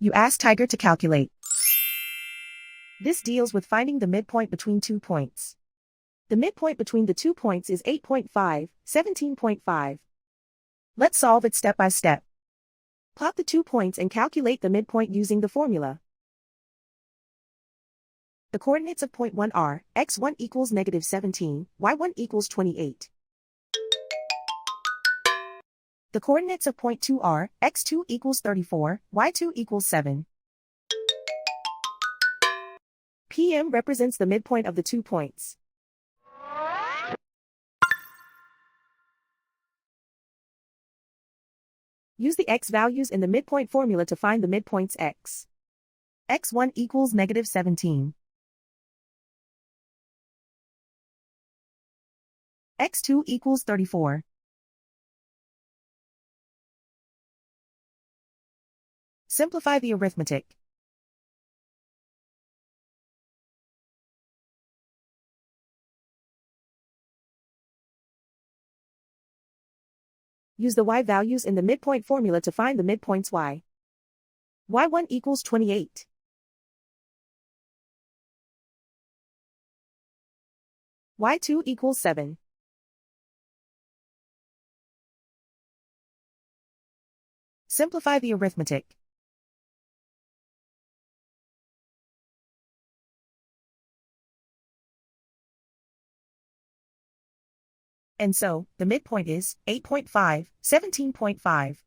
You ask Tiger to calculate. This deals with finding the midpoint between 2 points. The midpoint between the 2 points is 8.5, 17.5. Let's solve it step by step. Plot the 2 points and calculate the midpoint using the formula. The coordinates of point 1 are, x1 equals -17, y1 equals 28. The coordinates of point 2 are, x2 equals 34, y2 equals 7. PM represents the midpoint of the 2 points. Use the x values in the midpoint formula to find the midpoints x. x1 equals -17. x2 equals 34. Simplify the arithmetic. Use the y values in the midpoint formula to find the midpoints y. y1 equals 28. y2 equals 7. Simplify the arithmetic. And so, the midpoint is 8.5, 17.5.